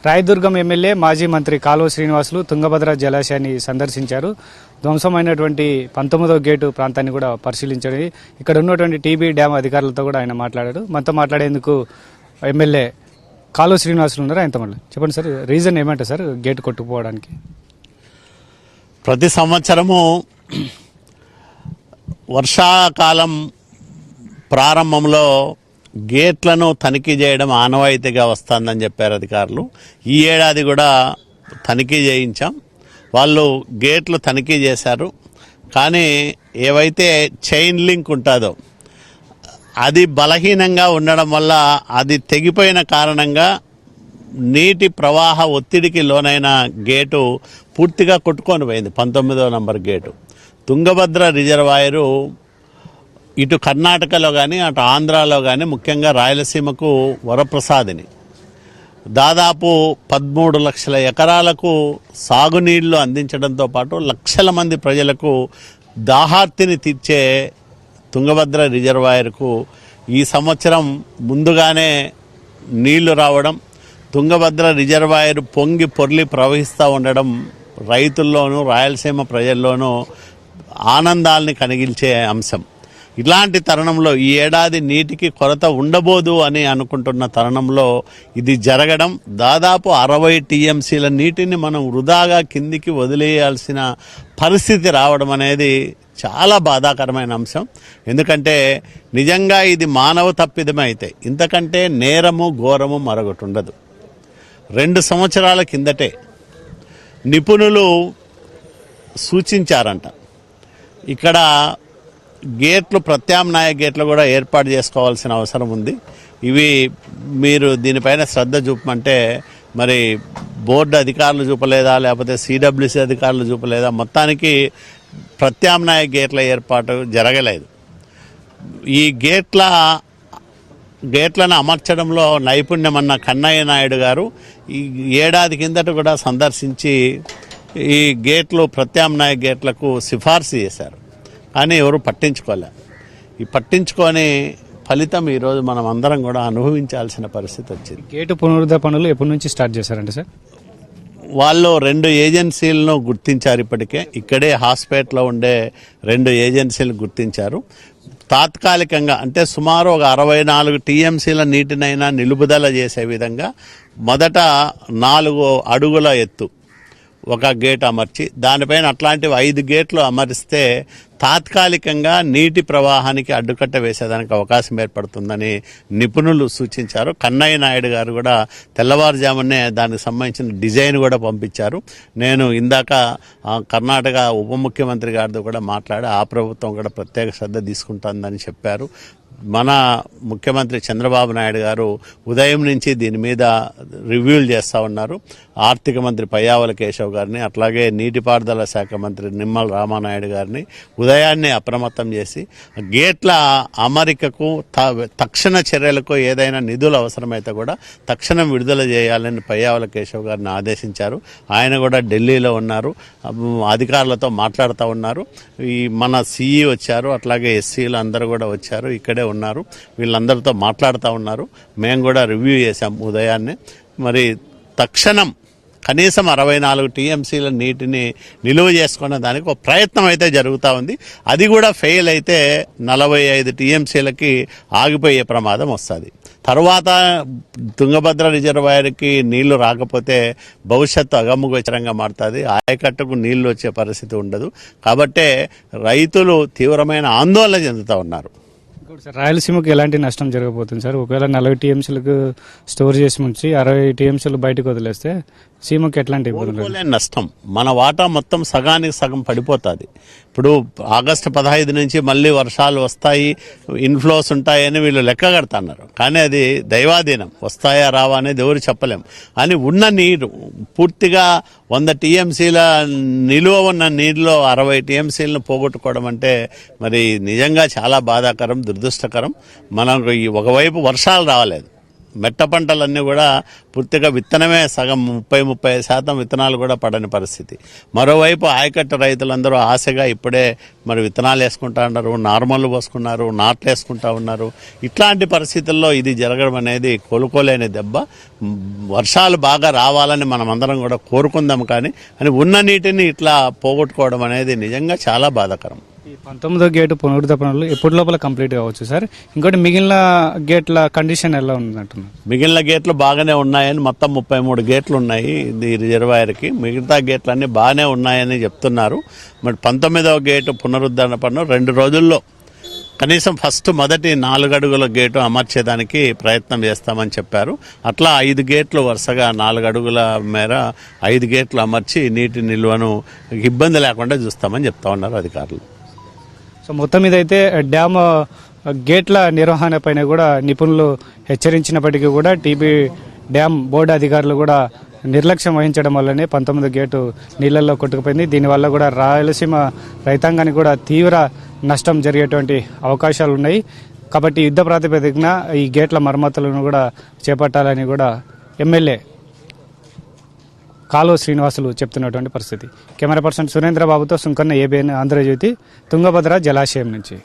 Rayadurgam MLA మాజీ మంత్రి కాలువ శ్రీనివాసులు తుంగభద్ర జలాశయాన్ని సందర్శించారు. ధ్వంసమైనటువంటి 19వ గేటు ప్రాంతాన్ని కూడా పరిశీలించారు. ఇక్కడ ఉన్నటువంటి టీబీ డ్యామ్ అధికారులతో కూడా ఆయన మాట్లాడారు. మనతో మాట్లాడేందుకు ఎమ్మెల్యే కాలువ శ్రీనివాసులు ఉన్నారు. ఆయనతో మళ్ళీ చెప్పండి సార్, రీజన్ ఏమంటారు సార్ గేటు కొట్టుకుపోవడానికి? ప్రతి సంవత్సరము వర్షాకాలం ప్రారంభంలో గేట్లను తనిఖీ చేయడం ఆనవాయితీగా వస్తుందని చెప్పారు అధికారులు. ఈ ఏడాది కూడా తనిఖీ చేయించాం. వాళ్ళు గేట్లు తనిఖీ చేశారు. కానీ ఏవైతే చైన్ లింక్ ఉంటుందో అది బలహీనంగా ఉండడం వల్ల అది తెగిపోయిన కారణంగా నీటి ప్రవాహ ఒత్తిడికి లోనైన గేటు పూర్తిగా కొట్టుకొని పోయింది. 19వ నంబర్ గేటు తుంగభద్ర రిజర్వాయరు ఇటు కర్ణాటకలో కానీ అటు ఆంధ్రాలో కానీ ముఖ్యంగా రాయలసీమకు వరప్రసాదిని. దాదాపు 13 లక్షల ఎకరాలకు సాగునీళ్లు అందించడంతో పాటు లక్షల మంది ప్రజలకు దాహార్తిని తీర్చే తుంగభద్ర రిజర్వాయర్కు ఈ సంవత్సరం ముందుగానే నీళ్లు రావడం, తుంగభద్ర రిజర్వాయర్ పొంగి పొర్లి ప్రవహిస్తూ ఉండడం రైతుల్లోనూ రాయలసీమ ప్రజల్లోనూ ఆనందాల్ని కలిగించే అంశం. ఇలాంటి తరుణంలో ఈ ఏడాది నీటికి కొరత ఉండబోదు అని అనుకుంటున్న తరుణంలో ఇది జరగడం, దాదాపు 60 టీఎంసీల నీటిని మనం వృధాగా కిందికి వదిలేయాల్సిన పరిస్థితి రావడం అనేది చాలా బాధాకరమైన అంశం. ఎందుకంటే నిజంగా ఇది మానవ తప్పిదమే అయితే ఇంతకంటే నేరము ఘోరము మరొకటి ఉండదు. 2 సంవత్సరాల కిందటే నిపుణులు సూచించారంట ఇక్కడ గేట్లు, ప్రత్యామ్నాయ గేట్లు కూడా ఏర్పాటు చేసుకోవాల్సిన అవసరం ఉంది. ఇవి మీరు దీనిపైన శ్రద్ధ చూపమంటే మరి బోర్డు అధికారులు చూపలేదా, లేకపోతే సిడబ్ల్యూసీ అధికారులు చూపలేదా, మొత్తానికి ప్రత్యామ్నాయ గేట్ల ఏర్పాటు జరగలేదు. ఈ గేట్లను అమర్చడంలో నైపుణ్యమన్న కన్నయ్య నాయుడు గారు ఈ ఏడాది కిందట కూడా సందర్శించి ఈ గేట్లు, ప్రత్యామ్నాయ గేట్లకు సిఫార్సు చేశారు. కానీ ఎవరు పట్టించుకోలే. ఈ పట్టించుకొని ఫలితం ఈరోజు మనం అందరం కూడా అనుభవించాల్సిన పరిస్థితి వచ్చింది. గేటు పునరుద్ధరణ పనులు ఎప్పటి నుంచి స్టార్ట్ చేశారంటే సార్? వాళ్ళు 2 ఏజెన్సీలను గుర్తించారు. ఇప్పటికే ఇక్కడే హాస్పిటల్లో ఉండే 2 ఏజెన్సీలు గుర్తించారు. తాత్కాలికంగా అంటే సుమారు ఒక 64 టీఎంసీల నీటినైనా నిలుపుదల చేసే విధంగా మొదట 4 అడుగుల ఎత్తు ఒక గేట్ అమర్చి దానిపైన అట్లాంటివి 5 గేట్లు అమరిస్తే తాత్కాలికంగా నీటి ప్రవాహానికి అడ్డుకట్ట వేసేదానికి అవకాశం ఏర్పడుతుందని నిపుణులు సూచించారు. కన్నయ్య నాయుడు గారు కూడా తెల్లవారుజామునే దానికి సంబంధించిన డిజైన్ కూడా పంపించారు. నేను ఇందాక కర్ణాటక ఉప ముఖ్యమంత్రి గారితో కూడా మాట్లాడి ఆ ప్రభుత్వం కూడా ప్రత్యేక శ్రద్ధ తీసుకుంటుందని చెప్పారు. మన ముఖ్యమంత్రి చంద్రబాబు నాయుడు గారు ఉదయం నుంచి దీని మీద రివ్యూలు చేస్తూ ఉన్నారు. ఆర్థిక మంత్రి పయ్యావుల కేశవ్ గారిని, అట్లాగే నీటిపారుదల శాఖ మంత్రి నిమ్మల రామానాయుడు గారిని ఉదయాన్నే అప్రమత్తం చేసి గేట్ల అమరికకు తక్షణ చర్యలకు ఏదైనా నిధులు అవసరమైతే కూడా తక్షణం విడుదల చేయాలని పయ్యావుల కేశవ్ గారిని ఆదేశించారు. ఆయన కూడా ఢిల్లీలో ఉన్నారు, అధికారులతో మాట్లాడుతూ ఉన్నారు. ఈ మన సిఈ వచ్చారు, అట్లాగే ఎస్సీలు అందరూ కూడా వచ్చారు, ఇక్కడే ఉన్నారు. వీళ్ళందరితో మాట్లాడుతూ ఉన్నారు. మేము కూడా రివ్యూ చేశాం ఉదయాన్నే. మరి తక్షణం కనీసం 64 టీఎంసీల నీటిని నిలువ చేసుకునే దానికి ఒక ప్రయత్నం అయితే జరుగుతూ ఉంది. అది కూడా ఫెయిల్ అయితే 45 టీఎంసీలకి ఆగిపోయే ప్రమాదం వస్తుంది. తర్వాత తుంగభద్ర రిజర్వాయర్కి నీళ్లు రాకపోతే భవిష్యత్తు అగమ్యగోచరంగా మారుతుంది. ఆయకట్టుకు నీళ్లు వచ్చే పరిస్థితి ఉండదు. కాబట్టే రైతులు తీవ్రమైన ఆందోళన చెందుతూ ఉన్నారు. సార్, రాయలసీమకు ఎలాంటి నష్టం జరగబోతుంది సార్? ఒకవేళ 40 టీఎంసీలకు స్టోర్ చేసి ఉంచి 60 టీఎంసీలు బయటకు వదిలేస్తే సీమకి ఎట్లాంటి ఇబ్బందులు? నష్టం మన వాటా మొత్తం సగానికి సగం పడిపోతుంది. ఇప్పుడు ఆగస్టు 15 నుంచి మళ్ళీ వర్షాలు వస్తాయి, ఇన్ఫ్లోస్ ఉంటాయని వీళ్ళు లెక్క కడుతున్నారు. కానీ అది దైవాధీనం, వస్తాయా రావా అనేది ఎవరు చెప్పలేం. అని ఉన్న నీరు పూర్తిగా 100 టీఎంసీల నిలువ ఉన్న నీరులో 60 టీఎంసీలను పోగొట్టుకోవడం అంటే మరి నిజంగా చాలా బాధాకరం, దురదృష్టకరం. మనకు ఒకవైపు వర్షాలు రావలేదు, మెట్ట పంటలన్నీ కూడా పూర్తిగా విత్తనమే సగం 30-35% విత్తనాలు కూడా పడని పరిస్థితి. మరోవైపు ఆయకట్టు రైతులందరూ ఆశగా ఇప్పుడే మరి విత్తనాలు వేసుకుంటా ఉన్నారు, నార్మల్ పోసుకున్నారు, నాట్లు వేసుకుంటా ఉన్నారు. ఇట్లాంటి పరిస్థితుల్లో ఇది జరగడం అనేది కోలుకోలేని దెబ్బ. వర్షాలు బాగా రావాలని మనం అందరం కూడా కోరుకుందాం, కానీ ఉన్న నీటిని ఇట్లా పోగొట్టుకోవడం అనేది నిజంగా చాలా బాధాకరం. ఈ 19వ గేటు పునరుద్ధరణ పనులు ఎప్పటి లోపల కంప్లీట్ కావచ్చు సార్? ఇంకోటి మిగిలిన గేట్ల కండిషన్ ఎలా ఉందంటున్నారు? మిగిలిన గేట్లు బాగానే ఉన్నాయని, మొత్తం 33 గేట్లు ఉన్నాయి ఇది రిజర్వాయర్కి. మిగతా గేట్లన్నీ బాగానే ఉన్నాయని చెప్తున్నారు. మరి 19వ గేటు పునరుద్ధరణ పనులు 2 రోజుల్లో కనీసం మొదటి 4 అడుగుల గేటు అమర్చేదానికి ప్రయత్నం చేస్తామని చెప్పారు. అట్లా 5 గేట్లు వరుసగా 4 అడుగుల మేర 5 గేట్లు అమర్చి నీటి నిల్వను ఇబ్బంది లేకుండా చూస్తామని చెప్తా ఉన్నారు అధికారులు. సో మొత్తం మీద అయితే డ్యామ్ గేట్ల నిర్వహణ పైన కూడా నిపుణులు హెచ్చరించినప్పటికీ కూడా టీబీ డ్యామ్ బోర్డు అధికారులు కూడా నిర్లక్ష్యం వహించడం వల్లనే 19వ గేటు నీళ్లలో కొట్టుకుపోయింది. దీనివల్ల కూడా రాయలసీమ రైతాంగానికి కూడా తీవ్ర నష్టం జరిగేటువంటి అవకాశాలు ఉన్నాయి. కాబట్టి యుద్ధ ప్రాతిపదికన ఈ గేట్ల మరమ్మతులను కూడా చేపట్టాలని కూడా ఎమ్మెల్యే కాలువ శ్రీనివాసులు చెప్తున్నటువంటి పరిస్థితి. కెమెరా పర్సన్ సురేంద్రబాబుతో సుంకన్న, ఏబిఎన్ ఆంధ్రజ్యోతి, తుంగభద్ర జలాశయం నుంచి.